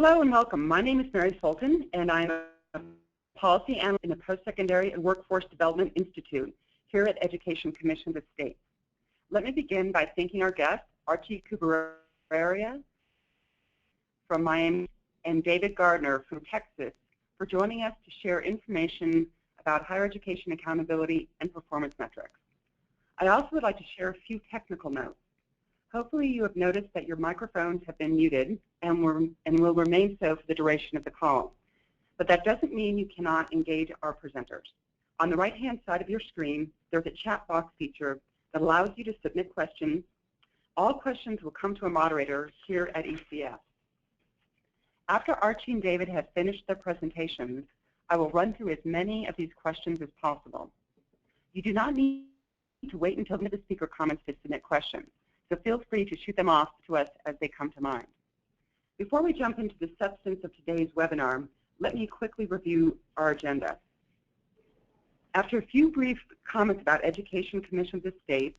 Hello and welcome. My name is Mary Fulton, and I'm a policy analyst in the Postsecondary and Workforce Development Institute here at Education Commission of the State. Let me begin by thanking our guests, Archie Cubarrubia from Miami and David Gardner from Texas, for joining us to share information about higher education accountability and performance metrics. I also would like to share a few technical notes. Hopefully you have noticed that your microphones have been muted and will remain so for the duration of the call. But that doesn't mean you cannot engage our presenters. On the right-hand side of your screen, there's a chat box feature that allows you to submit questions. All questions will come to a moderator here at ECS. After Archie and David have finished their presentations, I will run through as many of these questions as possible. You do not need to wait until the end of the speaker comments to submit questions, so feel free to shoot them off to us as they come to mind. Before we jump into the substance of today's webinar, let me quickly review our agenda. After a few brief comments about Education Commission of the State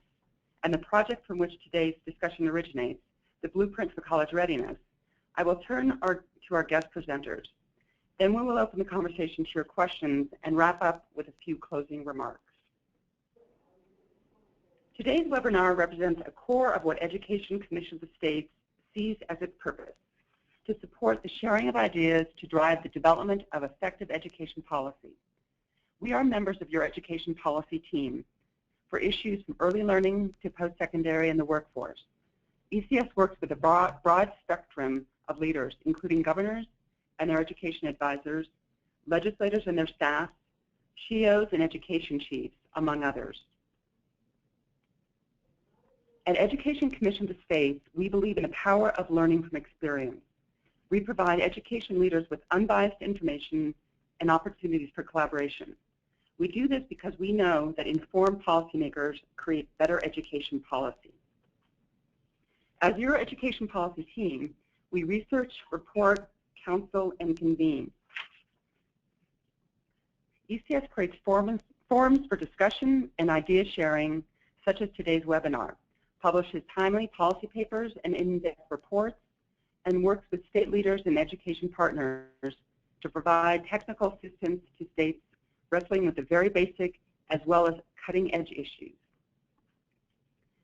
and the project from which today's discussion originates, the Blueprint for College Readiness, I will turn to our guest presenters. Then we will open the conversation to your questions and wrap up with a few closing remarks. Today's webinar represents a core of what Education Commission of the State sees as its purpose, to support the sharing of ideas to drive the development of effective education policy. We are members of your education policy team for issues from early learning to post-secondary and the workforce. ECS works with a broad spectrum of leaders, including governors and their education advisors, legislators and their staff, CEOs and education chiefs, among others. At Education Commission of the State, we believe in the power of learning from experience. We provide education leaders with unbiased information and opportunities for collaboration. We do this because we know that informed policymakers create better education policy. As your education policy team, we research, report, counsel, and convene. ECS creates forums for discussion and idea sharing, such as today's webinar, publishes timely policy papers and in-depth reports, and works with state leaders and education partners to provide technical assistance to states wrestling with the very basic as well as cutting-edge issues.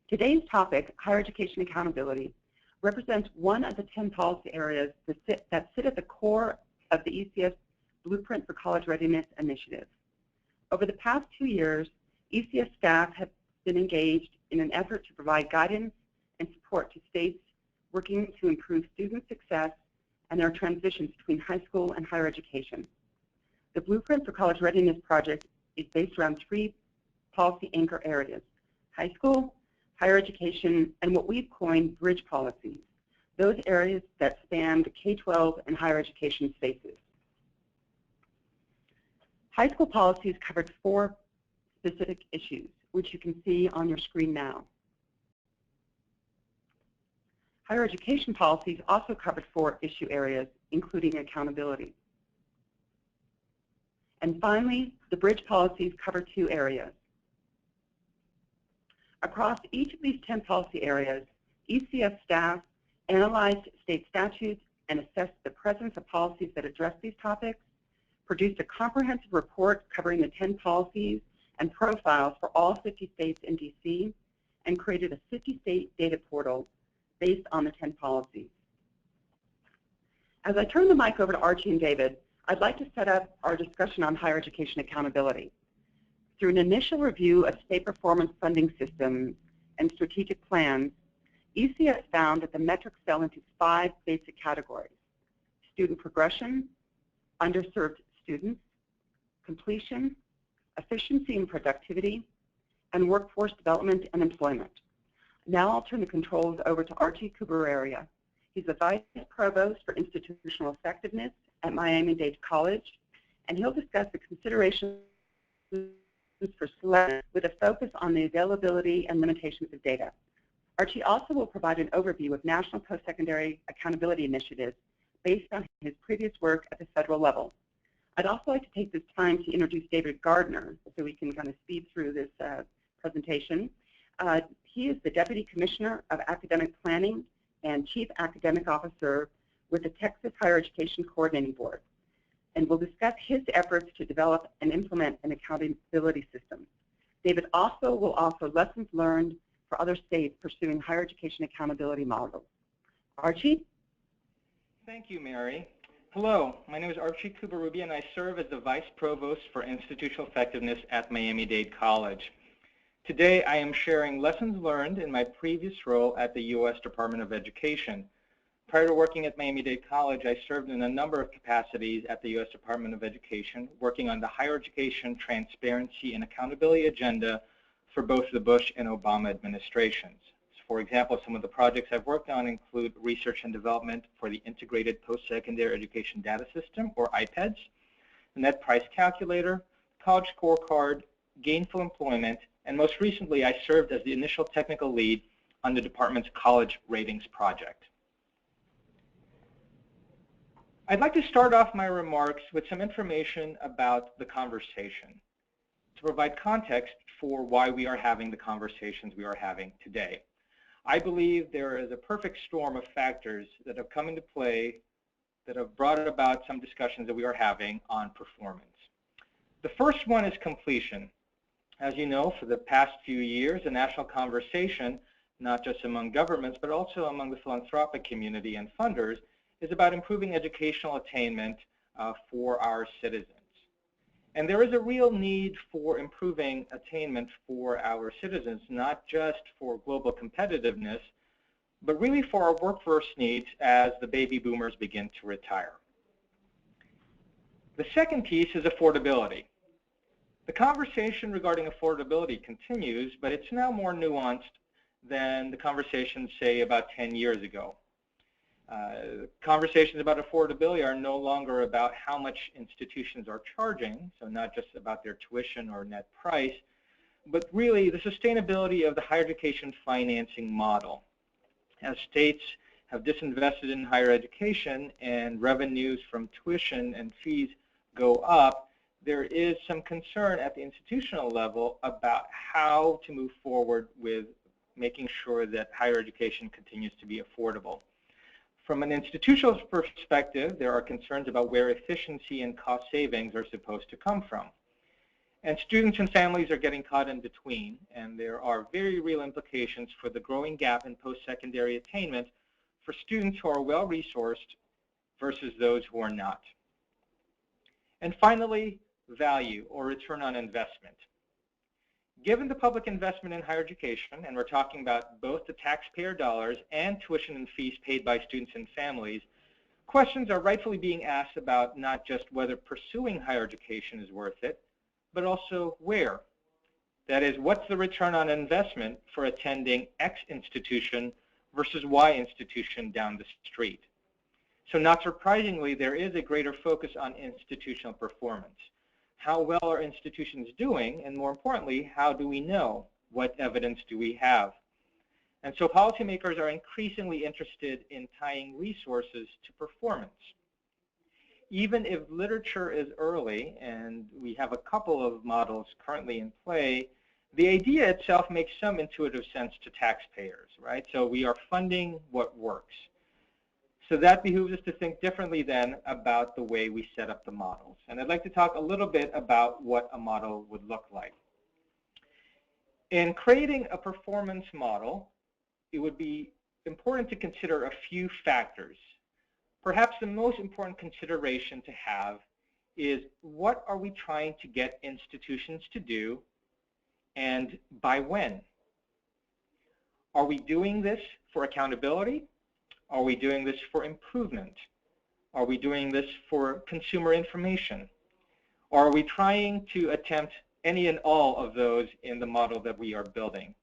Today's topic, higher education accountability, represents one of the 10 policy areas that sit at the core of the ECS Blueprint for College Readiness initiative. Over the past 2 years, ECS staff have been engaged in an effort to provide guidance and support to states working to improve student success and their transitions between high school and higher education. The Blueprint for College Readiness project is based around 3 policy anchor areas: high school, higher education, and what we've coined bridge policies, those areas that span the K-12 and higher education spaces. High school policies covered 4 specific issues, which you can see on your screen now. Higher education policies also covered 4 issue areas, including accountability. And finally, the bridge policies cover 2 areas. Across each of these 10 policy areas, ECS staff analyzed state statutes and assessed the presence of policies that address these topics, produced a comprehensive report covering the 10 policies and profiles for all 50 states in DC, and created a 50-state data portal based on the 10 policies. As I turn the mic over to Archie and David, I'd like to set up our discussion on higher education accountability. Through an initial review of state performance funding systems and strategic plans, ECS found that the metrics fell into 5 basic categories: student progression, underserved students, completion, efficiency and productivity, and workforce development and employment. Now I'll turn the controls over to Archie Cubarrubia. He's the Vice Provost for Institutional Effectiveness at Miami-Dade College, and he'll discuss the considerations for selection with a focus on the availability and limitations of data. Archie also will provide an overview of national post-secondary accountability initiatives based on his previous work at the federal level. I'd also like to take this time to introduce David Gardner so we can kind of speed through this presentation. He is the Deputy Commissioner of Academic Planning and Chief Academic Officer with the Texas Higher Education Coordinating Board, and will discuss his efforts to develop and implement an accountability system. David also will offer lessons learned for other states pursuing higher education accountability models. Archie? Thank you, Mary. Hello, my name is Archie Cubarrubia, and I serve as the Vice Provost for Institutional Effectiveness at Miami-Dade College. Today, I am sharing lessons learned in my previous role at the U.S. Department of Education. Prior to working at Miami-Dade College, I served in a number of capacities at the U.S. Department of Education, working on the higher education transparency and accountability agenda for both the Bush and Obama administrations. For example, some of the projects I've worked on include research and development for the Integrated Post-Secondary Education Data System, or IPEDS, the Net Price Calculator, College Scorecard, Gainful Employment, and most recently I served as the initial technical lead on the department's College Ratings Project. I'd like to start off my remarks with some information about the conversation to provide context for why we are having the conversations we are having today. I believe there is a perfect storm of factors that have come into play that have brought about some discussions that we are having on performance. The first one is completion. As you know, for the past few years, the national conversation, not just among governments, but also among the philanthropic community and funders, is about improving educational attainment for our citizens. And there is a real need for improving attainment for our citizens, not just for global competitiveness, but really for our workforce needs as the baby boomers begin to retire. The second piece is affordability. The conversation regarding affordability continues, but it's now more nuanced than the conversation, say, about 10 years ago. Conversations about affordability are no longer about how much institutions are charging, so not just about their tuition or net price, but really the sustainability of the higher education financing model. As states have disinvested in higher education and revenues from tuition and fees go up, there is some concern at the institutional level about how to move forward with making sure that higher education continues to be affordable. From an institutional perspective, there are concerns about where efficiency and cost savings are supposed to come from. And students and families are getting caught in between, and there are very real implications for the growing gap in post-secondary attainment for students who are well-resourced versus those who are not. And finally, value or return on investment. Given the public investment in higher education, and we're talking about both the taxpayer dollars and tuition and fees paid by students and families, questions are rightfully being asked about not just whether pursuing higher education is worth it, but also where. That is, what's the return on investment for attending X institution versus Y institution down the street? So not surprisingly, there is a greater focus on institutional performance. How well are institutions doing, and more importantly, how do we know? What evidence do we have? And so policymakers are increasingly interested in tying resources to performance. Even if literature is early, and we have a couple of models currently in play, the idea itself makes some intuitive sense to taxpayers, right? So we are funding what works. So that behooves us to think differently then about the way we set up the models. And I'd like to talk a little bit about what a model would look like. In creating a performance model, it would be important to consider a few factors. Perhaps the most important consideration to have is what are we trying to get institutions to do and by when? Are we doing this for accountability? Are we doing this for improvement? Are we doing this for consumer information? Or are we trying to attempt any and all of those in the model that we are building?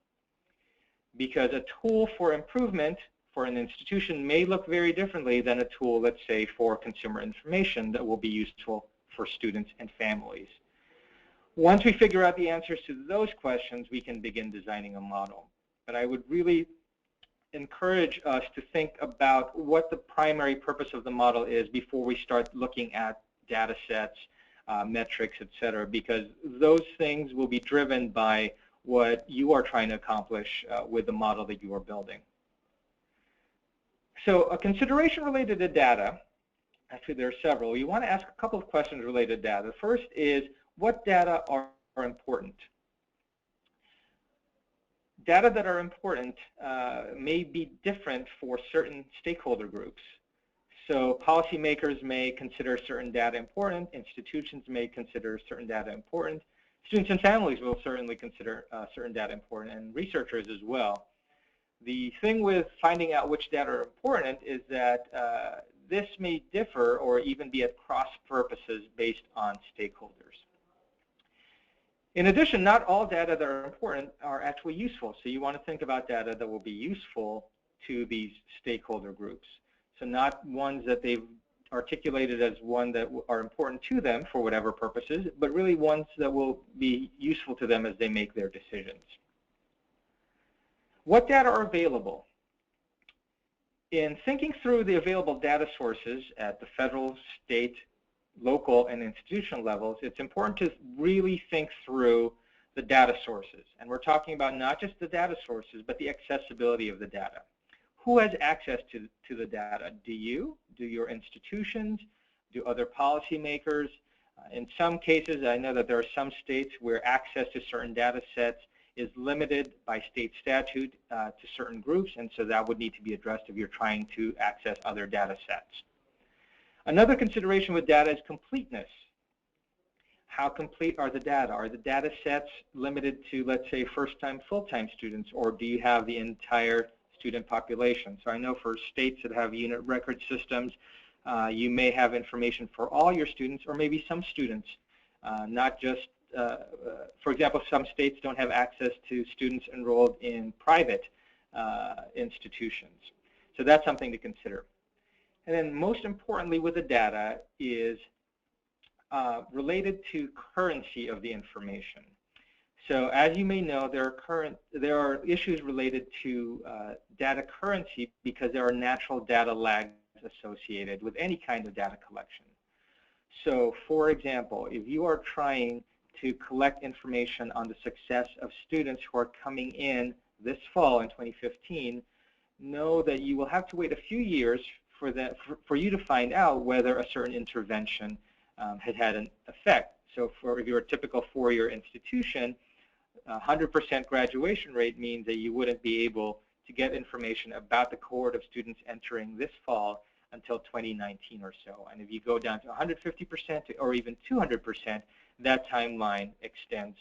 Because a tool for improvement for an institution may look very differently than a tool, let's say, for consumer information that will be useful for students and families. Once we figure out the answers to those questions, we can begin designing a model. But I would really encourage us to think about what the primary purpose of the model is before we start looking at data sets, metrics, et cetera, because those things will be driven by what you are trying to accomplish with the model that you are building. So a consideration related to data, actually there are several. You want to ask a couple of questions related to data. The first is, what data are important? Data that are important may be different for certain stakeholder groups. So policymakers may consider certain data important, institutions may consider certain data important, students and families will certainly consider certain data important, and researchers as well. The thing with finding out which data are important is that this may differ or even be at cross purposes based on stakeholders. In addition, not all data that are important are actually useful. So you want to think about data that will be useful to these stakeholder groups. So not ones that they've articulated as one that are important to them for whatever purposes, but really ones that will be useful to them as they make their decisions. What data are available? In thinking through the available data sources at the federal, state, local, and institutional levels, it's important to really think through the data sources. And we're talking about not just the data sources, but the accessibility of the data. Who has access to the data? Do you? Do your institutions? Do other policymakers? In some cases, I know that there are some states where access to certain data sets is limited by state statute to certain groups, and so that would need to be addressed if you're trying to access other data sets. Another consideration with data is completeness. How complete are the data? Are the data sets limited to, let's say, first-time, full-time students, or do you have the entire student population? So I know for states that have unit record systems, you may have information for all your students, or maybe some students, not just, for example, some states don't have access to students enrolled in private institutions. So that's something to consider. And then most importantly with the data is related to currency of the information. So as you may know, there are issues related to data currency because there are natural data lags associated with any kind of data collection. So for example, if you are trying to collect information on the success of students who are coming in this fall in 2015, know that you will have to wait a few years for you to find out whether a certain intervention has had an effect. So if you're a typical four-year institution, 100% graduation rate means that you wouldn't be able to get information about the cohort of students entering this fall until 2019 or so. And if you go down to 150% or even 200%, that timeline extends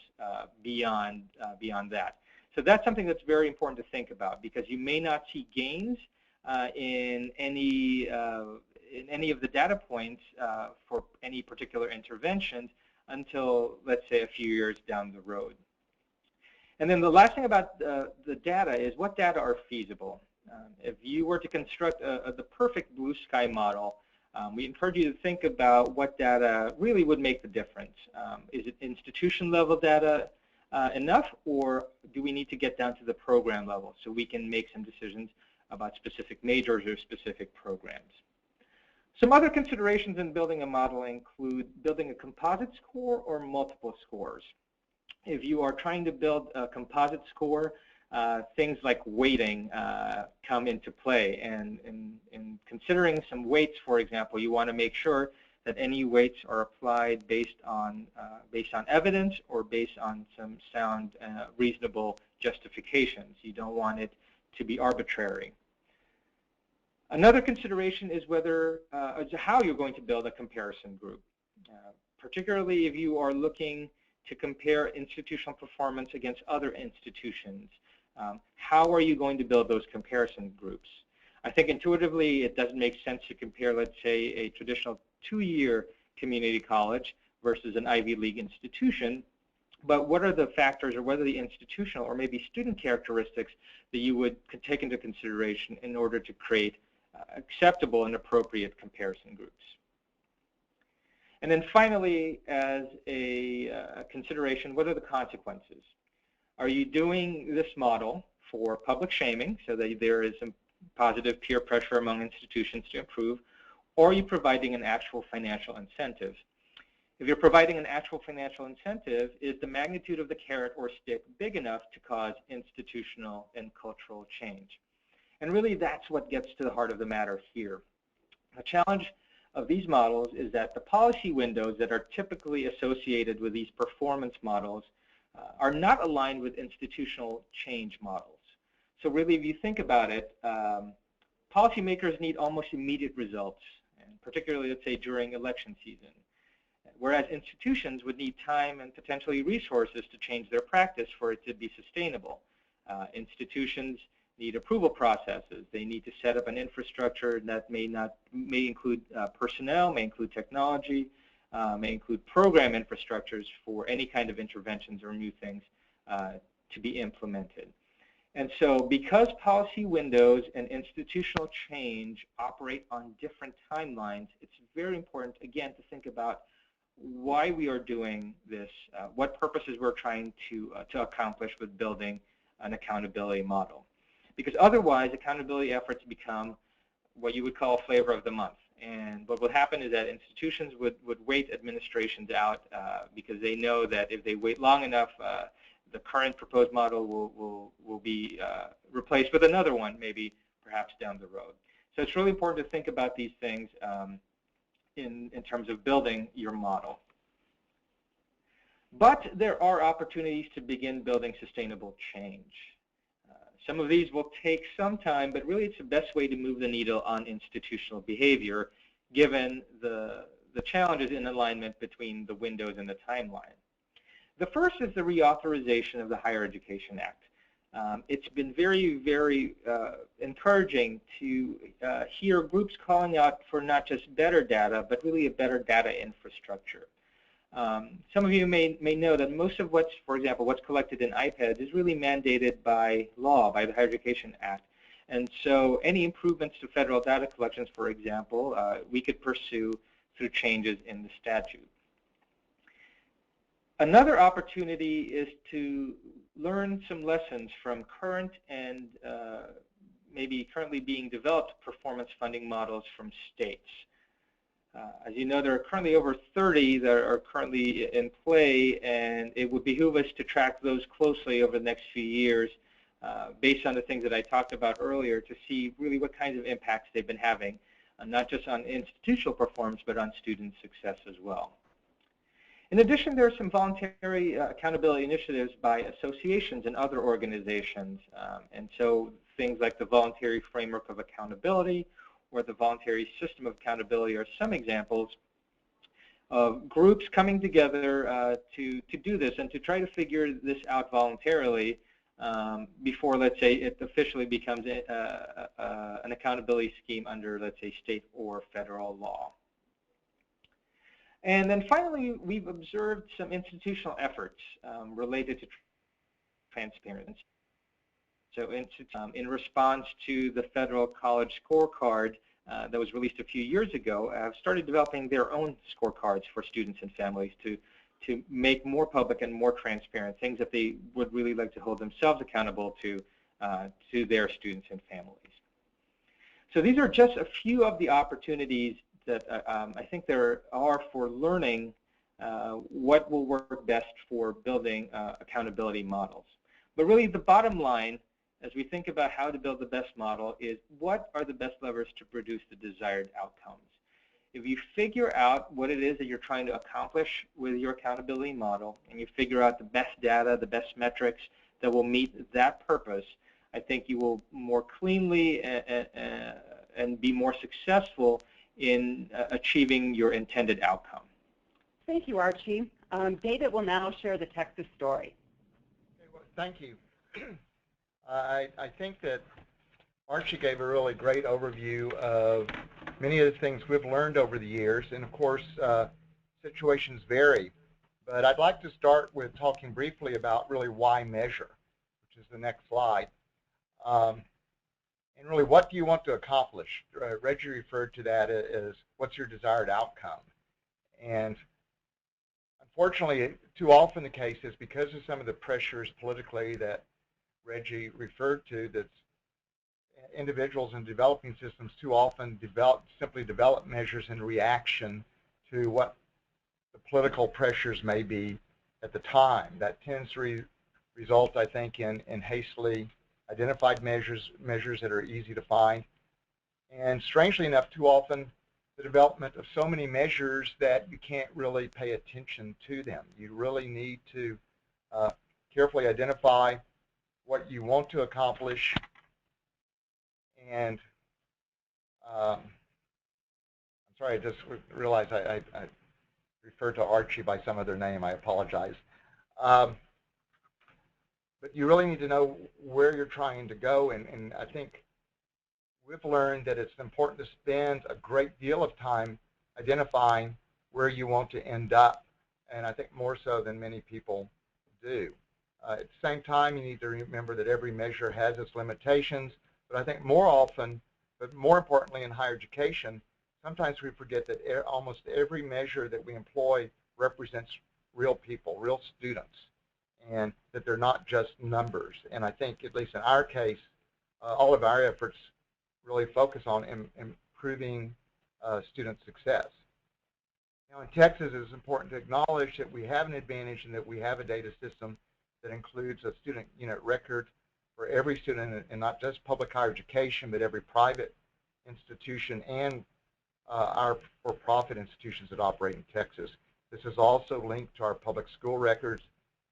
beyond that. So that's something that's very important to think about, because you may not see gains in any of the data points for any particular interventions until, let's say, a few years down the road. And then the last thing about the data is what data are feasible. If you were to construct the perfect blue sky model, we encourage you to think about what data really would make the difference. Is it institution level data enough, or do we need to get down to the program level so we can make some decisions about specific majors or specific programs? Some other considerations in building a model include building a composite score or multiple scores. If you are trying to build a composite score, things like weighting come into play. And in considering some weights, for example, you want to make sure that any weights are applied based on evidence or based on some sound, reasonable justifications. You don't want it to be arbitrary. Another consideration is how you're going to build a comparison group, particularly if you are looking to compare institutional performance against other institutions. How are you going to build those comparison groups? I think intuitively it doesn't make sense to compare, let's say, a traditional 2-year community college versus an Ivy League institution. But what are the factors, or what are the institutional or maybe student characteristics that you would take into consideration in order to create acceptable and appropriate comparison groups? And then finally, as a consideration, what are the consequences? Are you doing this model for public shaming so that there is some positive peer pressure among institutions to improve, or are you providing an actual financial incentive? If you're providing an actual financial incentive, is the magnitude of the carrot or stick big enough to cause institutional and cultural change? And really, that's what gets to the heart of the matter here. The challenge of these models is that the policy windows that are typically associated with these performance models are not aligned with institutional change models. So really, if you think about it, policymakers need almost immediate results, and particularly, let's say, during election season, whereas institutions would need time and potentially resources to change their practice for it to be sustainable. Institutions need approval processes. They need to set up an infrastructure that may include personnel, may include technology, may include program infrastructures for any kind of interventions or new things to be implemented. And so because policy windows and institutional change operate on different timelines, it's very important, again, to think about why we are doing this, what purposes we're trying to accomplish with building an accountability model. Because otherwise, accountability efforts become what you would call flavor of the month. And what would happen is that institutions would wait administrations out because they know that if they wait long enough, the current proposed model will be replaced with another one, maybe perhaps down the road. So it's really important to think about these things in terms of building your model. But there are opportunities to begin building sustainable change. Some of these will take some time, but really it's the best way to move the needle on institutional behavior, given the challenges in alignment between the windows and the timeline. The first is the reauthorization of the Higher Education Act. It's been very, very encouraging to hear groups calling out for not just better data, but really a better data infrastructure. Some of you may know that most of what's, for example, what's collected in iPads is really mandated by law, by the Higher Education Act. And so any improvements to federal data collections, for example, we could pursue through changes in the statute. Another opportunity is to learn some lessons from current and maybe currently being developed performance funding models from states. As you know, there are currently over 30 that are currently in play, and it would behoove us to track those closely over the next few years based on the things that I talked about earlier to see really what kinds of impacts they've been having, not just on institutional performance, but on student success as well. In addition, there are some voluntary accountability initiatives by associations and other organizations, and so things like the Voluntary Framework of Accountability or the Voluntary System of Accountability are some examples of groups coming together to do this and to try to figure this out voluntarily before, let's say, it officially becomes an accountability scheme under, let's say, state or federal law. And then finally, we've observed some institutional efforts related to transparency. So in response to the federal college scorecard that was released a few years ago, have started developing their own scorecards for students and families to make more public and more transparent, things that they would really like to hold themselves accountable to their students and families. So these are just a few of the opportunities that I think there are for learning what will work best for building accountability models. But really the bottom line, as we think about how to build the best model, is what are the best levers to produce the desired outcomes. If you figure out what it is that you're trying to accomplish with your accountability model, and you figure out the best data, the best metrics that will meet that purpose, I think you will more cleanly and be more successful in achieving your intended outcome. Thank you, Archie. Dade will now share the Texas story. Okay, well, thank you. I think that Archie gave a really great overview of many of the things we've learned over the years, and of course situations vary. But I'd like to start with talking briefly about really why measure, which is the next slide. And really, what do you want to accomplish? Reggie referred to that as what's your desired outcome. And unfortunately, too often the case is because of some of the pressures politically that Reggie referred to, that individuals in developing systems too often simply develop measures in reaction to what the political pressures may be at the time. That tends to result, I think, in hastily identified measures that are easy to find, and strangely enough, too often, the development of so many measures that you can't really pay attention to them. You really need to carefully identify what you want to accomplish, and I'm sorry, I just realized I referred to Archie by some other name. I apologize. But you really need to know where you're trying to go, and I think we've learned that it's important to spend a great deal of time identifying where you want to end up, and I think more so than many people do. At the same time, you need to remember that every measure has its limitations, but I think more often, but more importantly in higher education, sometimes we forget that almost every measure that we employ represents real people, real students, and that they're not just numbers. And I think, at least in our case, all of our efforts really focus on improving student success. Now, in Texas, it's important to acknowledge that we have an advantage in that we have a data system that includes a student unit record for every student, and not just public higher education, but every private institution and our for-profit institutions that operate in Texas. This is also linked to our public school records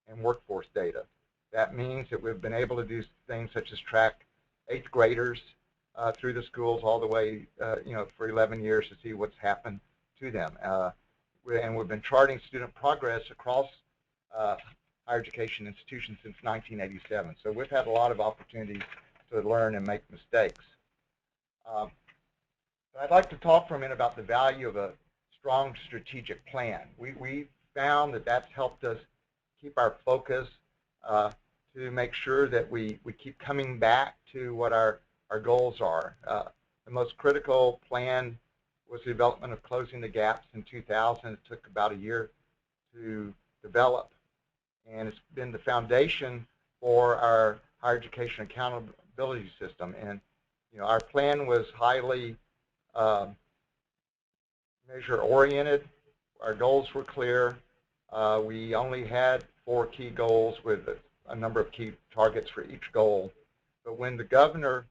and workforce data. That means that we've been able to do things such as track 8th graders through the schools all the way, for 11 years to see what's happened to them. And we've been charting student progress across higher education institutions since 1987. So we've had a lot of opportunities to learn and make mistakes. But I'd like to talk for a minute about the value of a strong strategic plan. We found that that's helped us keep our focus to make sure that we keep coming back to what our goals are. The most critical plan was the development of Closing the Gaps in 2000. It took about a year to develop, and it's been the foundation for our higher education accountability system. And our plan was highly measure-oriented. Our goals were clear. We only had 4 key goals with a number of key targets for each goal. But when the Governor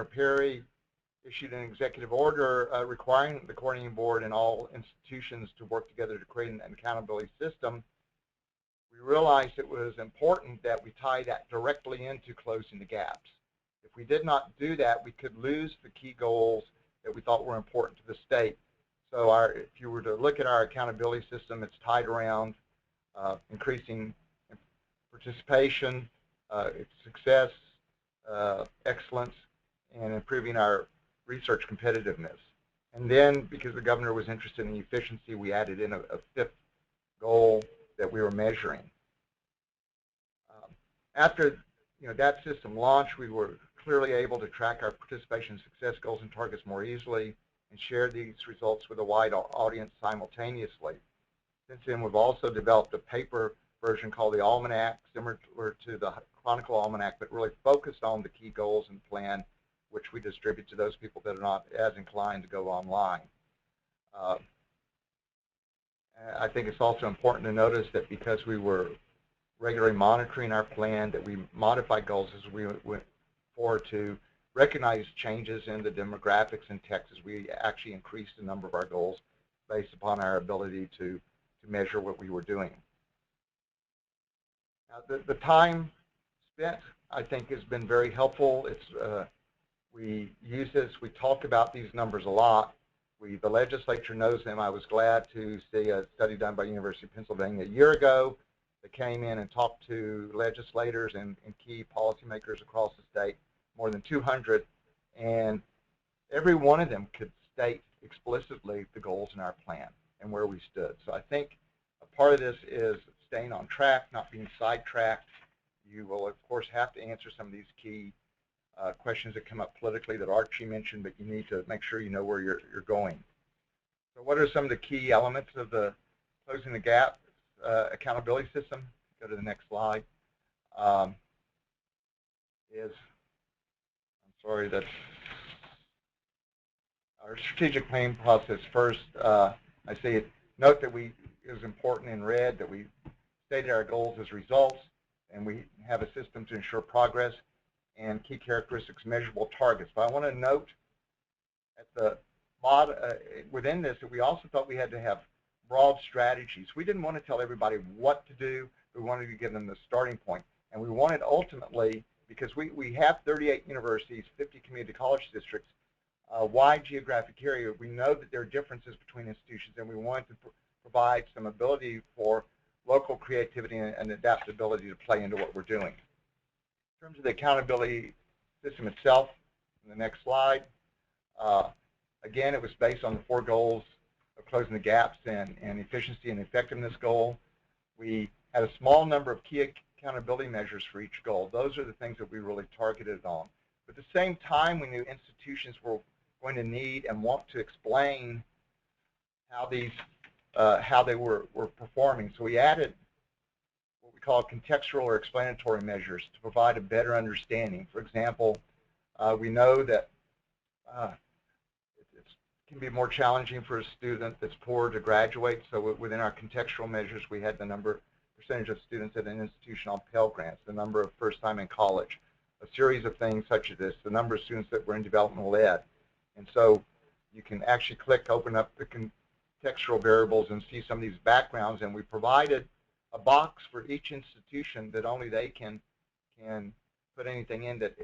Perry issued an executive order requiring the coordinating board and all institutions to work together to create an accountability system, we realized it was important that we tie that directly into closing the gaps. If we did not do that, we could lose the key goals that we thought were important to the state. So if you were to look at our accountability system, it's tied around increasing participation, success, excellence, and improving our research competitiveness. And then, because the governor was interested in efficiency, we added in a 5th goal that we were measuring. After that system launched, we were clearly able to track our participation success goals and targets more easily and share these results with a wide audience simultaneously. Since then, we've also developed a paper version called the Almanac, similar to the Chronicle Almanac, but really focused on the key goals and plan, which we distribute to those people that are not as inclined to go online. I think it's also important to notice that because we were regularly monitoring our plan, that we modified goals as we went forward to recognize changes in the demographics in Texas. We actually increased the number of our goals based upon our ability to measure what we were doing. Now, the time spent, I think, has been very helpful. We use this, we talk about these numbers a lot. The legislature knows them. I was glad to see a study done by University of Pennsylvania a year ago that came in and talked to legislators and key policymakers across the state, more than 200, and every one of them could state explicitly the goals in our plan and where we stood. So I think a part of this is staying on track, not being sidetracked. You will, of course, have to answer some of these key questions that come up politically that Archie mentioned, but you need to make sure you know where you're going. So what are some of the key elements of the Closing the Gap accountability system? Go to the next slide. I'm sorry, that's our strategic planning process. First, I say note that it is important in red that we stated our goals as results, and we have a system to ensure progress. and key characteristics, measurable targets. But I want to note at the bottom, within this, that we also thought we had to have broad strategies. We didn't want to tell everybody what to do. We wanted to give them the starting point. And we wanted ultimately, because we have 38 universities, 50 community college districts, a wide geographic area, we know that there are differences between institutions, and we wanted to provide some ability for local creativity and adaptability to play into what we're doing. In terms of the accountability system itself, in the next slide, again, it was based on the 4 goals of closing the gaps and efficiency and effectiveness goal. We had a small number of key accountability measures for each goal. Those are the things that we really targeted on. But at the same time, we knew institutions were going to need and want to explain how they were performing. So we added what we call contextual or explanatory measures to provide a better understanding. For example, we know that it can be more challenging for a student that's poor to graduate. So within our contextual measures, we had the percentage of students at an institution on Pell Grants, the number of first time in college, a series of things such as this, the number of students that were in developmental ed. And so you can actually open up the contextual variables and see some of these backgrounds, and we provided a box for each institution that only they can put anything in that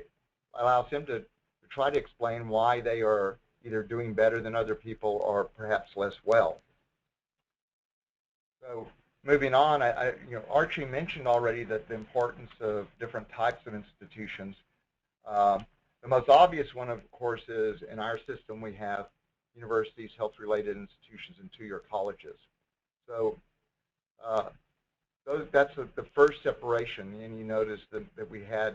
allows them to try to explain why they are either doing better than other people or perhaps less well. So moving on, Archie mentioned already that the importance of different types of institutions. The most obvious one, of course, is in our system we have universities, health-related institutions, and 2-year colleges. So that's the first separation, and you notice that we had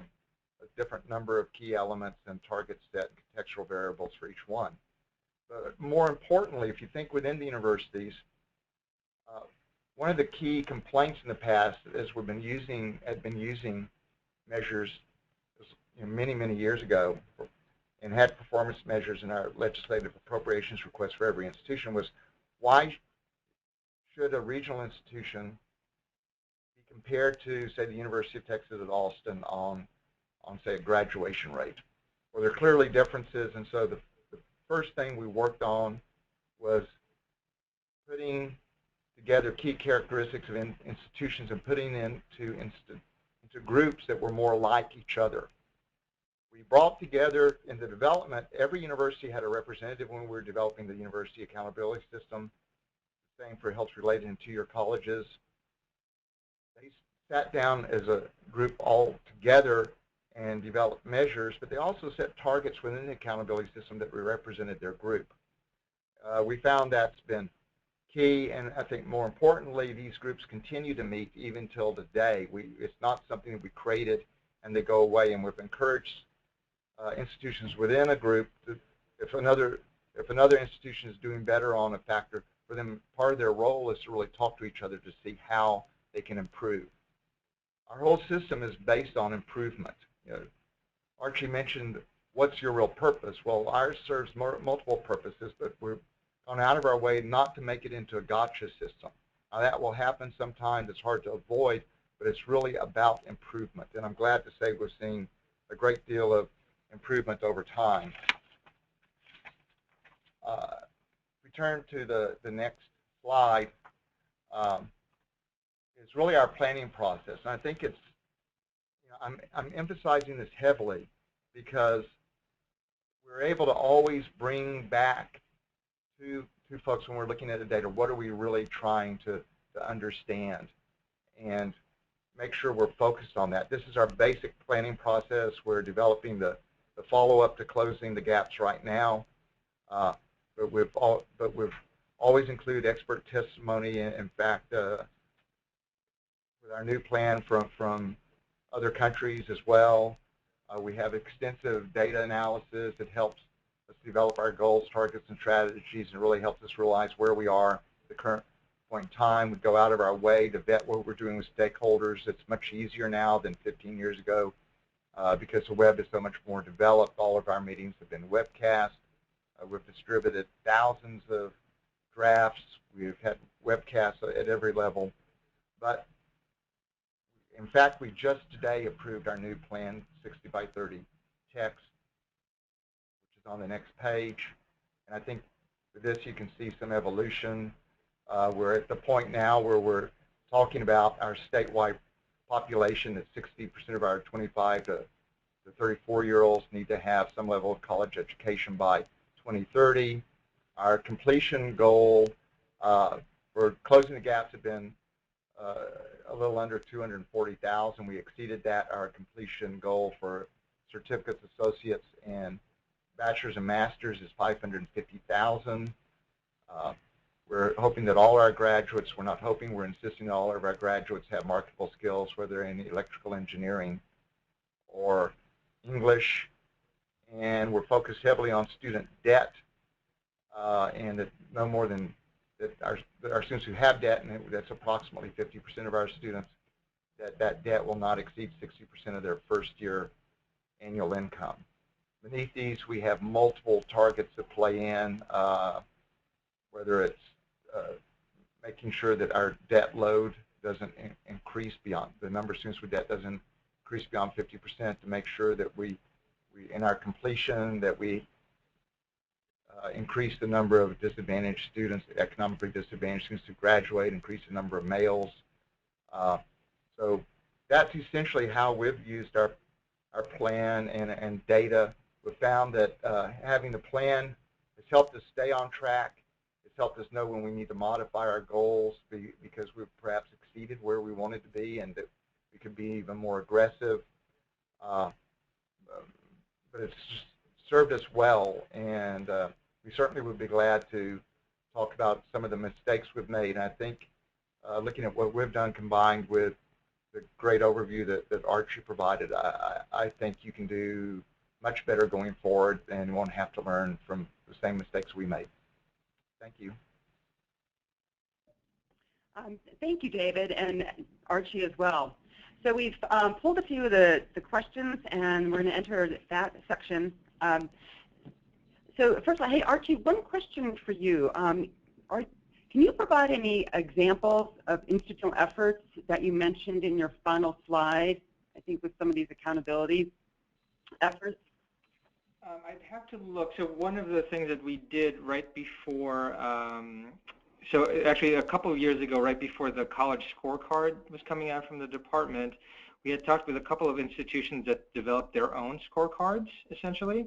a different number of key elements and target set contextual variables for each one. But more importantly, if you think within the universities, one of the key complaints in the past is had been using measures many years ago and had performance measures in our legislative appropriations request for every institution was, why should a regional institution be compared to, say, the University of Texas at Austin on say, a graduation rate? Well, there are clearly differences, and so the first thing we worked on was putting together key characteristics of institutions and putting into groups that were more like each other. We brought together in the development, every university had a representative when we were developing the university accountability system, same for health-related and 2-year colleges. They sat down as a group all together and developed measures, but they also set targets within the accountability system that represented their group. We found that's been key, and I think more importantly, these groups continue to meet even till today. It's not something that we created and they go away, and we've encouraged institutions within a group to, if another institution is doing better on a factor, for them, part of their role is to really talk to each other to see how they can improve. Our whole system is based on improvement. Archie mentioned, what's your real purpose? Well, ours serves multiple purposes, but we've gone out of our way not to make it into a gotcha system. Now, that will happen sometimes. It's hard to avoid, but it's really about improvement. And I'm glad to say we're seeing a great deal of improvement over time. We turn to the next slide. It's really our planning process, and I think it's, I'm emphasizing this heavily because we're able to always bring back to folks when we're looking at the data, what are we really trying to understand, and make sure we're focused on that. This is our basic planning process. We're developing the follow-up to closing the gaps right now, but we've always included expert testimony. In fact, with our new plan from other countries as well, we have extensive data analysis that helps us develop our goals, targets, and strategies, and really helps us realize where we are at the current point in time. We go out of our way to vet what we're doing with stakeholders. It's much easier now than 15 years ago because the web is so much more developed. All of our meetings have been webcast. We've distributed thousands of drafts. We've had webcasts at every level. But In fact, we just today approved our new plan, 60 by 30 text, which is on the next page. And I think with this you can see some evolution. We're at the point now where we're talking about our statewide population that 60% of our 25 to 34-year-olds need to have some level of college education by 2030. Our completion goal for closing the gaps have been a little under 240,000. We exceeded that. Our completion goal for certificates, associates, and bachelor's and master's is 550,000. We're hoping that all our graduates, we're not hoping, we're insisting that all of our graduates have marketable skills, whether in electrical engineering or English. And we're focused heavily on student debt, and that no more than that our students who have debt, and that's approximately 50% of our students, that debt will not exceed 60% of their first year annual income. Beneath these, we have multiple targets that play in, whether it's making sure that our debt load doesn't increase beyond, the number of students with debt doesn't increase beyond 50%, to make sure that we in our completion, that we increase the number of disadvantaged students, economically disadvantaged students who graduate, increase the number of males. So that's essentially how we've used our plan and data. We've found that having the plan has helped us stay on track. It's helped us know when we need to modify our goals because we've perhaps exceeded where we wanted to be, and that we could be even more aggressive. But it's served us well, and we certainly would be glad to talk about some of the mistakes we've made. And I think looking at what we've done combined with the great overview that Archie provided, I think you can do much better going forward and won't have to learn from the same mistakes we made. Thank you. Thank you, David, and Archie as well. So we've pulled a few of the questions, and we're going to enter that section. So first of all, hey, Archie, one question for you. Can you provide any examples of institutional efforts that you mentioned in your final slide, I think with some of these accountability efforts? I'd have to look. So one of the things that we did right before, so actually a couple of years ago, right before the college scorecard was coming out from the department, we had talked with a couple of institutions that developed their own scorecards, essentially.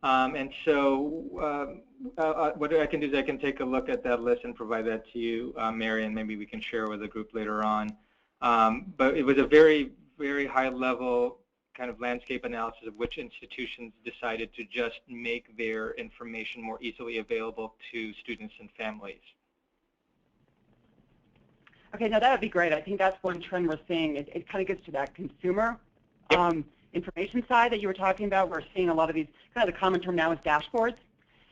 And so what I can do is I can take a look at that list and provide that to you, Mary, and maybe we can share with the group later on. But it was a very, very high level kind of landscape analysis of which institutions decided to just make their information more easily available to students and families. Okay, now that would be great. I think that's one trend we're seeing. It kind of gets to that consumer information side that you were talking about. We're seeing a lot of these, kind of the common term now is dashboards,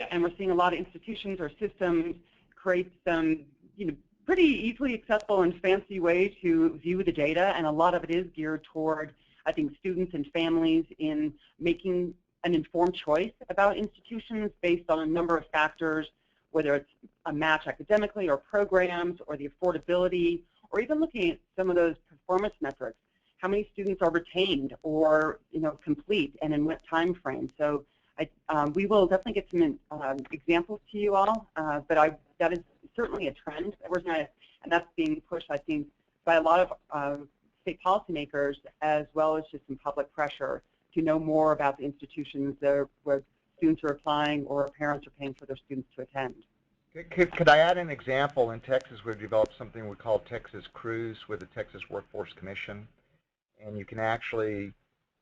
and we're seeing a lot of institutions or systems create some, pretty easily accessible and fancy way to view the data, and a lot of it is geared toward, I think, students and families in making an informed choice about institutions based on a number of factors, whether it's a match academically or programs or the affordability, or even looking at some of those performance metrics. How many students are retained or complete, and in what time frame? So we will definitely get some examples to you all, but that is certainly a trend that we're going, and that's being pushed, I think, by a lot of state policymakers, as well as just some public pressure to know more about the institutions where students are applying or parents are paying for their students to attend. Could I add an example? In Texas, we've developed something we call Texas Cruise with the Texas Workforce Commission, and you can actually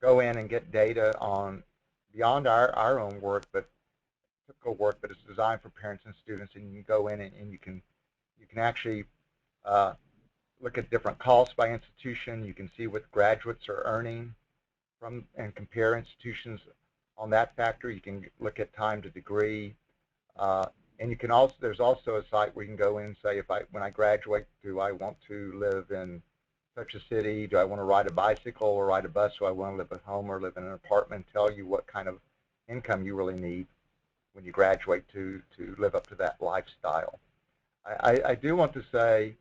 go in and get data on beyond our own work, but typical work, but it's designed for parents and students, and you can go in and you can actually look at different costs by institution. You can see what graduates are earning from and compare institutions on that factor. You can look at time to degree, and you can also, there's also a site where you can go in and say, when I graduate, do I want to live in such a city? Do I want to ride a bicycle or ride a bus? Do I want to live at home or live in an apartment? Tell you what kind of income you really need when you graduate to live up to that lifestyle. I do want to say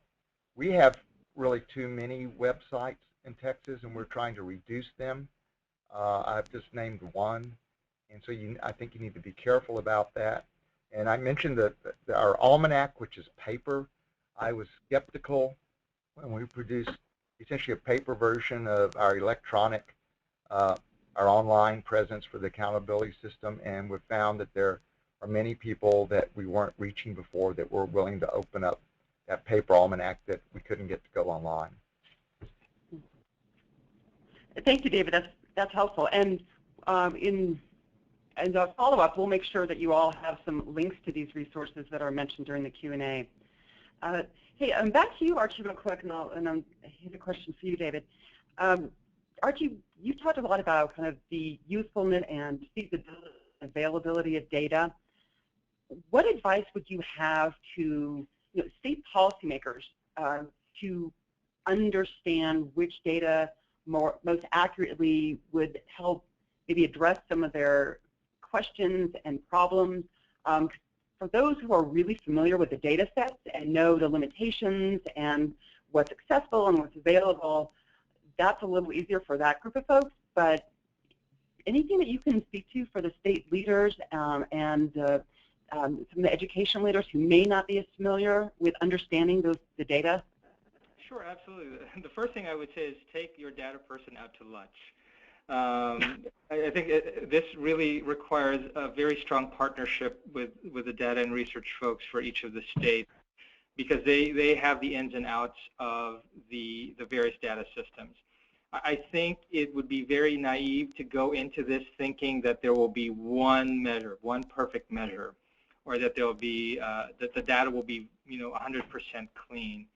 we have really too many websites in Texas, and we're trying to reduce them. I've just named one, and so I think you need to be careful about that. And I mentioned that our Almanac, which is paper, I was skeptical when we produced essentially a paper version of our electronic, our online presence for the accountability system, and we've found that there are many people that we weren't reaching before that were willing to open up that paper Almanac that we couldn't get to go online. Thank you, David. That's helpful. And in a follow-up, we'll make sure that you all have some links to these resources that are mentioned during the Q&A. Hey, back to you, Archie, real quick, and here's a question for you, David. Archie, you talked a lot about kind of the usefulness and feasibility, availability of data. What advice would you have to state policymakers to understand which data most accurately would help maybe address some of their questions and problems? For those who are really familiar with the data sets and know the limitations and what's accessible and what's available, that's a little easier for that group of folks. But anything that you can speak to for the state leaders and some of the education leaders who may not be as familiar with understanding the data? Sure, absolutely. The first thing I would say is take your data person out to lunch. I think this really requires a very strong partnership with the data and research folks for each of the states, because they have the ins and outs of the various data systems. I think it would be very naive to go into this thinking that there will be one measure, one perfect measure, or that there will be that the data will be 100% clean.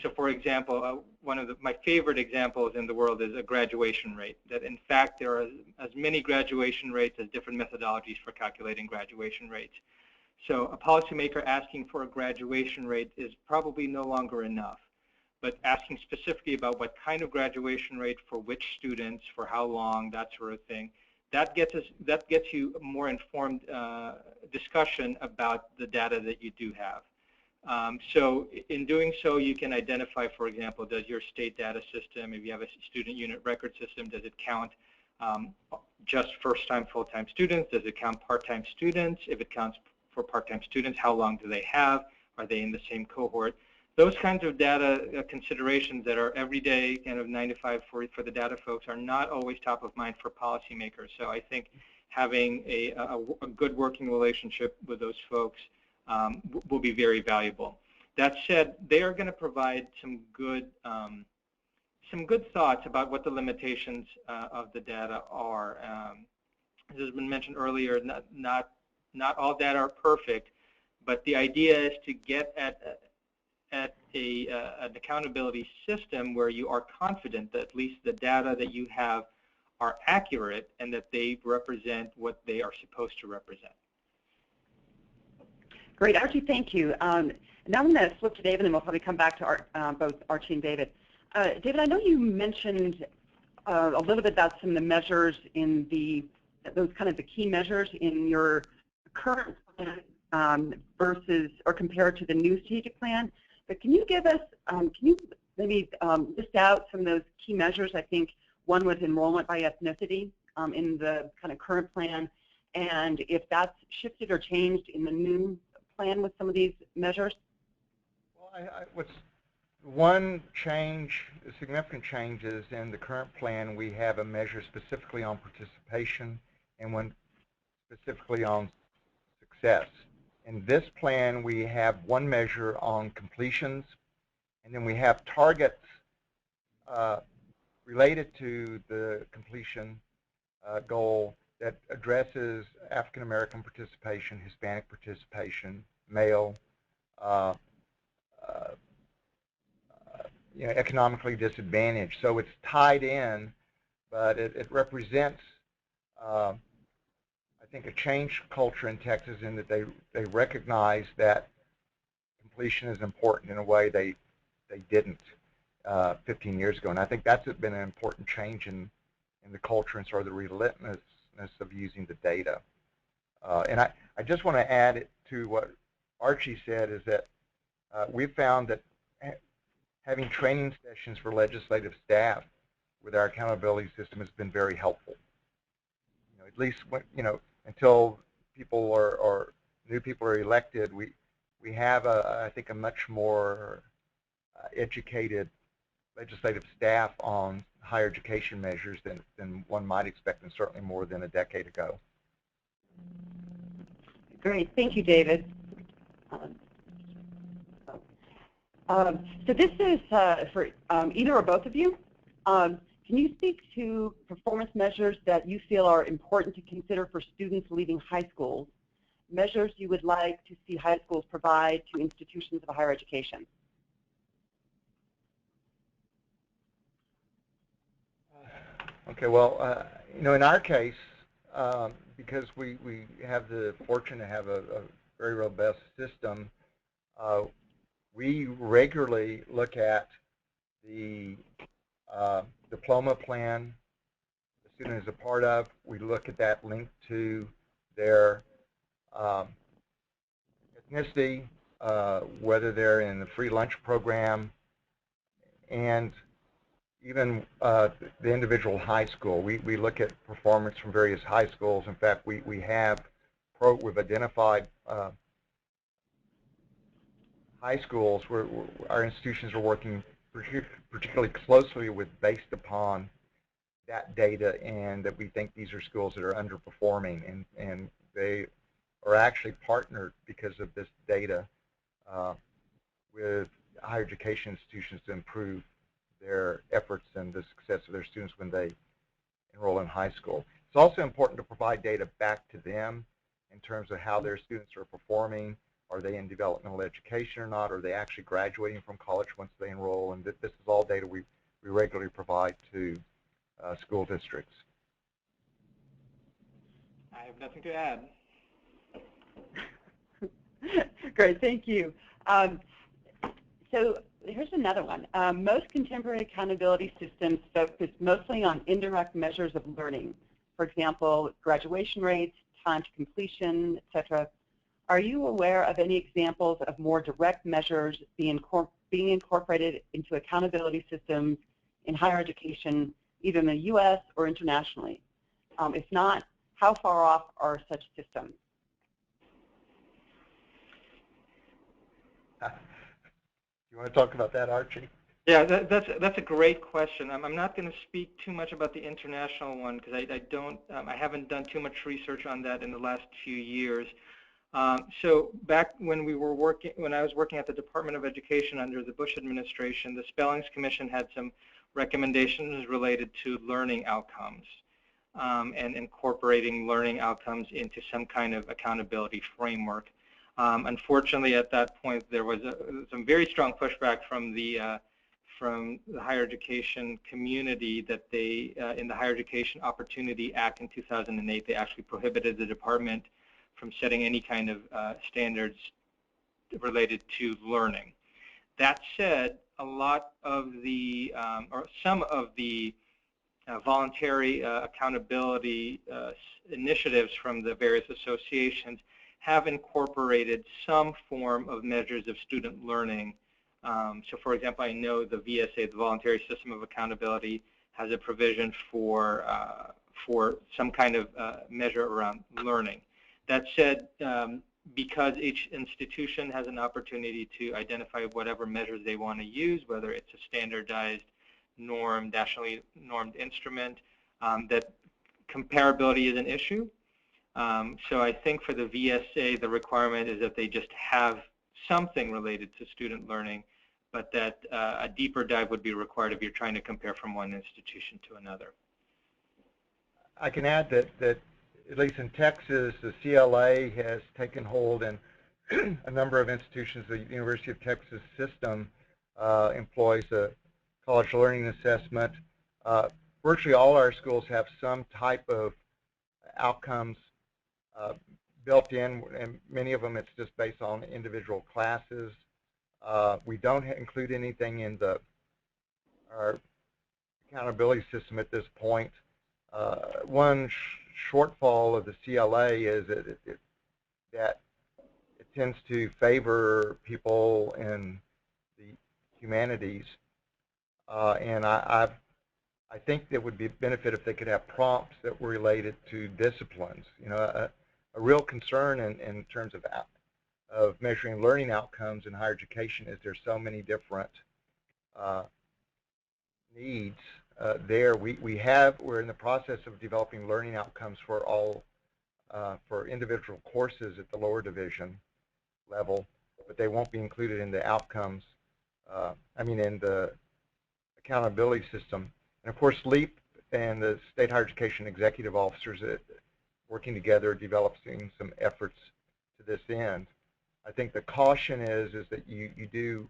So, for example, one of my favorite examples in the world is a graduation rate. That in fact there are as many graduation rates as different methodologies for calculating graduation rates. So, a policymaker asking for a graduation rate is probably no longer enough. But asking specifically about what kind of graduation rate for which students, for how long, that sort of thing, that gets you a more informed discussion about the data that you do have. So in doing so, you can identify, for example, does your state data system, if you have a student unit record system, does it count just first-time, full-time students? Does it count part-time students? If it counts for part-time students, how long do they have? Are they in the same cohort? Those kinds of data considerations that are everyday, kind of 9 to 5 for the data folks are not always top of mind for policymakers. So I think having a good working relationship with those folks will be very valuable. That said, they are going to provide some good thoughts about what the limitations of the data are. As has been mentioned earlier, not all data are perfect, but the idea is to get at an accountability system where you are confident that at least the data that you have are accurate and that they represent what they are supposed to represent. Great, Archie, thank you. Now I'm going to flip to David, and we'll probably come back to both Archie and David. David, I know you mentioned a little bit about some of the measures in those kind of the key measures in your current plan versus or compared to the new strategic plan. But can you give us, can you maybe list out some of those key measures? I think one was enrollment by ethnicity in the kind of current plan, and if that's shifted or changed in the new plan with some of these measures? Well, one change, significant changes in the current plan, we have a measure specifically on participation and one specifically on success. In this plan, we have one measure on completions, and then we have targets related to the completion goal that addresses African American participation, Hispanic participation, male, economically disadvantaged. So it's tied in, but it represents, I think, a changed culture in Texas in that they recognize that completion is important in a way they didn't 15 years ago. And I think that's been an important change in the culture and sort of the relentlessness of using the data. And I just want to add to what Archie said, is that we've found that having training sessions for legislative staff with our accountability system has been very helpful. At least when, until people or new people are elected, we have I think a much more educated legislative staff on higher education measures than one might expect, and certainly more than a decade ago. Great, thank you, David. So this is for either or both of you. Can you speak to performance measures that you feel are important to consider for students leaving high schools, measures you would like to see high schools provide to institutions of higher education? Okay, well, in our case, because we have the fortune to have a very robust system, we regularly look at the diploma plan the student is a part of. We look at that linked to their ethnicity, whether they're in the free lunch program, and even the individual high school. We look at performance from various high schools. In fact, we've identified high schools where our institutions are working particularly closely with, based upon that data, and that we think these are schools that are underperforming, and they are actually partnered because of this data with higher education institutions to improve their efforts and the success of their students when they enroll in high school. It's also important to provide data back to them in terms of how their students are performing. Are they in developmental education or not? Are they actually graduating from college once they enroll? And this is all data we regularly provide to school districts. I have nothing to add. Great, thank you. So here's another one. Most contemporary accountability systems focus mostly on indirect measures of learning. For example, graduation rates, time to completion, etc. Are you aware of any examples of more direct measures being incorporated into accountability systems in higher education, either in the U.S. or internationally? If not, how far off are such systems? You want to talk about that, Archie? Yeah, that's a great question. I'm not going to speak too much about the international one because I haven't done too much research on that in the last few years. So back when I was working at the Department of Education under the Bush administration, the Spellings Commission had some recommendations related to learning outcomes and incorporating learning outcomes into some kind of accountability framework. Unfortunately, at that point, there was some very strong pushback from the higher education community that they, in the Higher Education Opportunity Act in 2008, they actually prohibited the department from setting any kind of standards related to learning. That said, a lot of the, or some of the voluntary accountability initiatives from the various associations have incorporated some form of measures of student learning. So for example, I know the VSA, the Voluntary System of Accountability, has a provision for some kind of measure around learning. That said, because each institution has an opportunity to identify whatever measures they want to use, whether it's a standardized, nationally normed instrument, that comparability is an issue. So I think for the VSA, the requirement is that they just have something related to student learning, but that a deeper dive would be required if you're trying to compare from one institution to another. I can add that at least in Texas, the CLA has taken hold in a number of institutions. The University of Texas system employs a college learning assessment. Virtually all our schools have some type of outcomes built in, and many of them it's just based on individual classes. We don't include anything in our accountability system at this point. One shortfall of the CLA is that it tends to favor people in the humanities, and I think that would be benefit if they could have prompts that were related to disciplines. You know, a real concern in terms of measuring learning outcomes in higher education is there's so many different needs there. We're in the process of developing learning outcomes for all for individual courses at the lower division level, but they won't be included in the outcomes. In the accountability system. And of course, LEAP and the State Higher Education Executive Officers working together developing some efforts to this end. I think the caution is that you do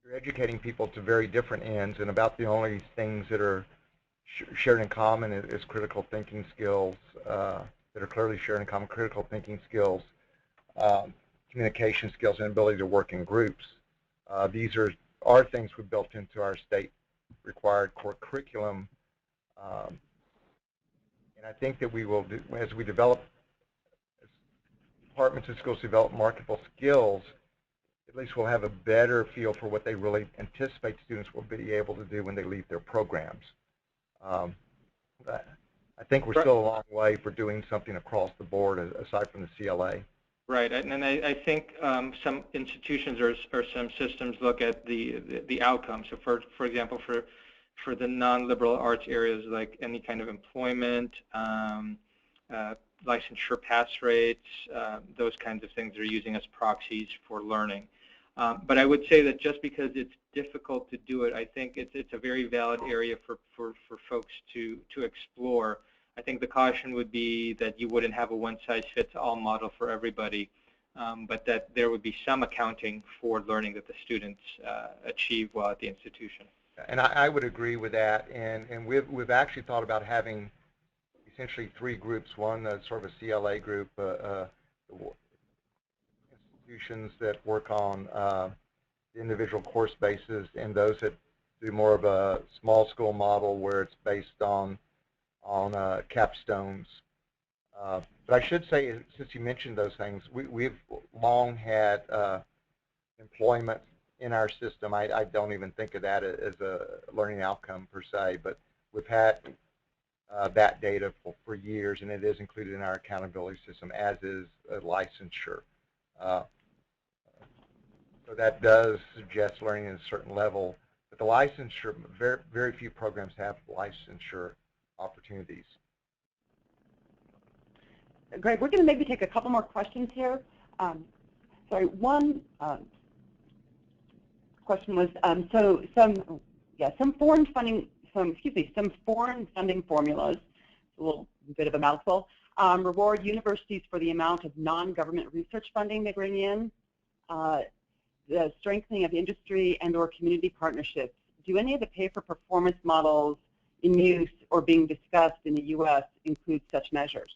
you're educating people to very different ends, and about the only things that are shared in common is critical thinking skills that are clearly shared in common: critical thinking skills, communication skills, and ability to work in groups. These are things we built into our state required core curriculum, and I think that we will, as we develop, as departments and schools develop marketable skills, at least we'll have a better feel for what they really anticipate students will be able to do when they leave their programs. I think we're still a long way for doing something across the board aside from the CLA. Right, and I think some institutions or some systems look at the outcomes. So for example, for the non-liberal arts areas, like any kind of employment, licensure pass rates, those kinds of things are using as proxies for learning. But I would say that just because it's difficult to do it, I think it's a very valid area for folks to explore. I think the caution would be that you wouldn't have a one-size-fits-all model for everybody, but that there would be some accounting for learning that the students achieve while at the institution. And I would agree with that. And we've actually thought about having essentially three groups. One, sort of a CLA group, institutions that work on the individual course basis, and those that do more of a small school model where it's based on capstones. But I should say, since you mentioned those things, we've long had employment in our system. I don't even think of that as a learning outcome per se, but we've had that data for years, and it is included in our accountability system, as is licensure. So that does suggest learning at a certain level, but the licensure, very few programs have licensure opportunities. Greg, we're going to maybe take a couple more questions here. Sorry, one question was some foreign funding formulas, a little bit of a mouthful, reward universities for the amount of non-government research funding they bring in, the strengthening of industry and/or community partnerships. Do any of the pay-for-performance models in use or being discussed in the U.S. include such measures?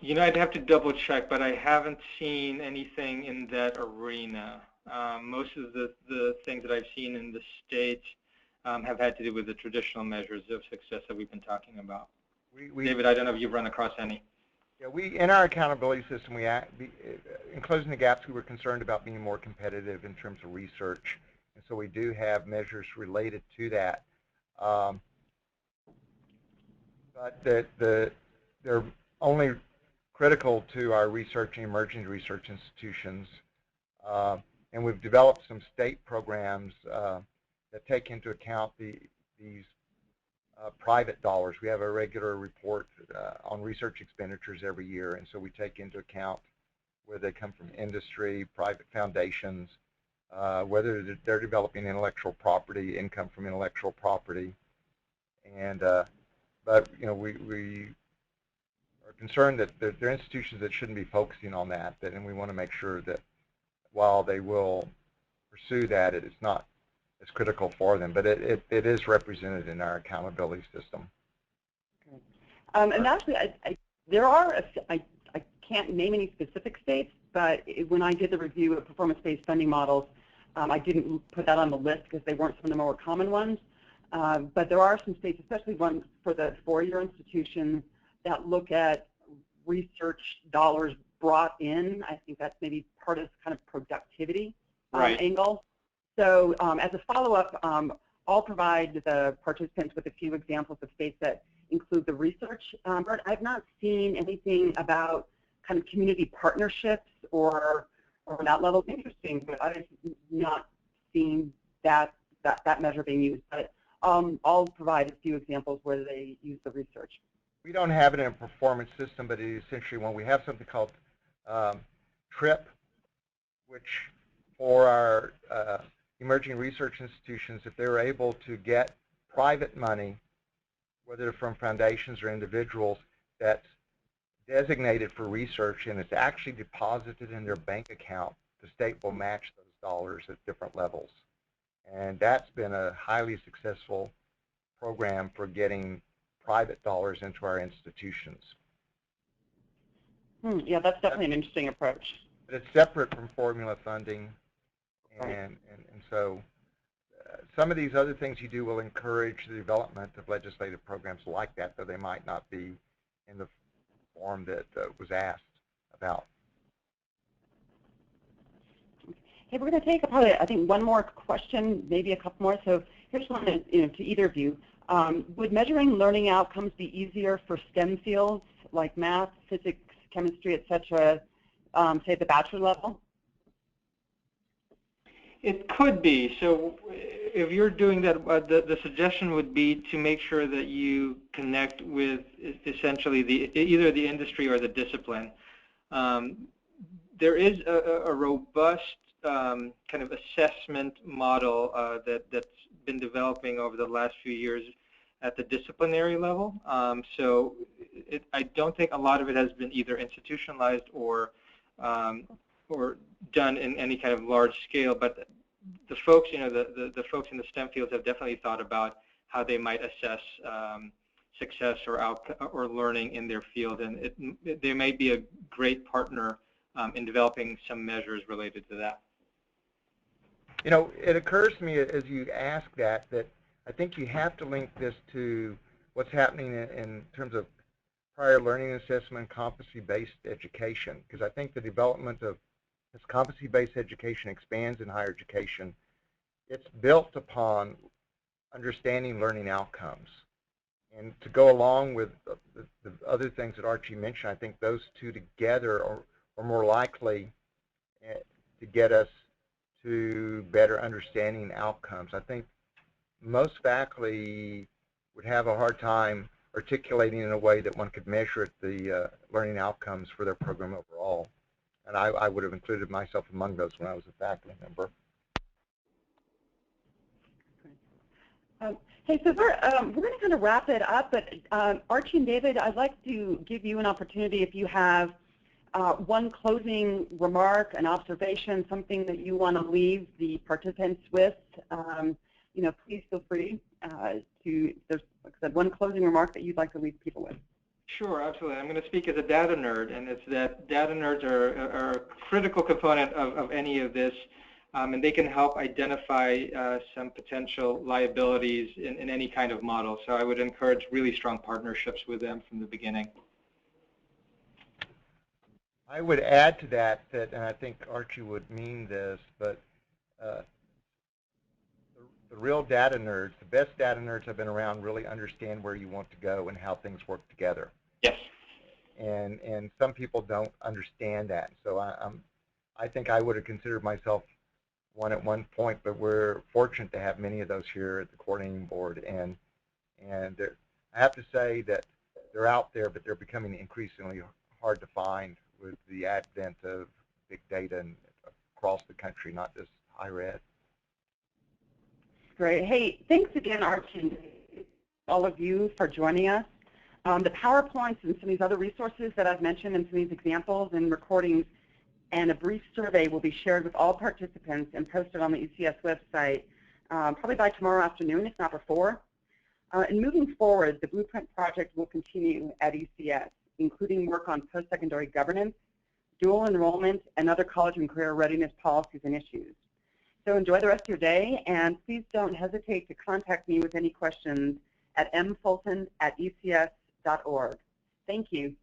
You know, I'd have to double check, but I haven't seen anything in that arena. Most of the things that I've seen in the States have had to do with the traditional measures of success that we've been talking about. David, I don't know if you've run across any. Yeah, in our accountability system, in closing the gaps, we were concerned about being more competitive in terms of research, and so we do have measures related to that. But they're only critical to our research and emerging research institutions, and we've developed some state programs that take into account these private dollars. We have a regular report on research expenditures every year, and so we take into account where they come from industry, private foundations, whether they're developing intellectual property, income from intellectual property, and but you know, we are concerned that there are institutions that shouldn't be focusing on that, and we want to make sure that while they will pursue that, it's not as critical for them, but it is represented in our accountability system. And actually, there are, I can't name any specific states, but when I did the review of performance-based funding models, I didn't put that on the list because they weren't some of the more common ones. But there are some states, especially ones for the four-year institutions, that look at research dollars brought in. I think that's maybe part of kind of productivity angle. So as a follow-up, I'll provide the participants with a few examples of states that include the research. But I've not seen anything about kind of community partnerships or that level. Interesting, but I've not seen that measure being used. But I'll provide a few examples where they use the research. We don't have it in a performance system, but essentially when we have something called TRIP, which for our emerging research institutions, if they're able to get private money, whether from foundations or individuals, that's designated for research and it's actually deposited in their bank account, the state will match those dollars at different levels. And that's been a highly successful program for getting private dollars into our institutions. Yeah, that's definitely an interesting approach. But it's separate from formula funding, and so some of these other things you do will encourage the development of legislative programs like that, though they might not be in the form that was asked about. Hey, we're going to take probably, I think, one more question, maybe a couple more. So here's one to either of you. Would measuring learning outcomes be easier for STEM fields like math, physics, chemistry, et cetera, say at the bachelor level? It could be. So if you're doing that, the suggestion would be to make sure that you connect with essentially either the industry or the discipline. There is a robust kind of assessment model that's been developing over the last few years at the disciplinary level. So I don't think a lot of it has been either institutionalized or done in any kind of large scale, but the folks, the folks in the STEM fields have definitely thought about how they might assess success or learning in their field, and they may be a great partner in developing some measures related to that. It occurs to me as you ask that I think you have to link this to what's happening in terms of prior learning assessment, competency-based education, because I think the development of as competency-based education expands in higher education, it's built upon understanding learning outcomes. And to go along with the other things that Archie mentioned, I think those two together are more likely to get us to better understanding outcomes. I think most faculty would have a hard time articulating in a way that one could measure the learning outcomes for their program overall. And I would have included myself among those when I was a faculty member. Hey, so we're going to kind of wrap it up, but Archie and David, I'd like to give you an opportunity if you have one closing remark, an observation, something that you want to leave the participants with. Please feel free to, there's, like I said, one closing remark that you'd like to leave people with. Sure, absolutely. I'm going to speak as a data nerd, and it's that data nerds are a critical component of any of this, and they can help identify some potential liabilities in any kind of model. So I would encourage really strong partnerships with them from the beginning. I would add to that, and I think Archie would mean this, but the real data nerds, the best data nerds have been around, really understand where you want to go and how things work together. Yes. And some people don't understand that. So I think I would have considered myself one at one point, but we're fortunate to have many of those here at the coordinating board. And I have to say that they're out there, but they're becoming increasingly hard to find with the advent of big data and across the country, not just higher ed. Great. Hey, thanks again, Archie, all of you for joining us. The PowerPoints and some of these other resources that I've mentioned and some of these examples and recordings and a brief survey will be shared with all participants and posted on the ECS website probably by tomorrow afternoon, if not before. And moving forward, the Blueprint project will continue at ECS, including work on post-secondary governance, dual enrollment, and other college and career readiness policies and issues. So enjoy the rest of your day, and please don't hesitate to contact me with any questions at mfulton@ecs.org. Thank you.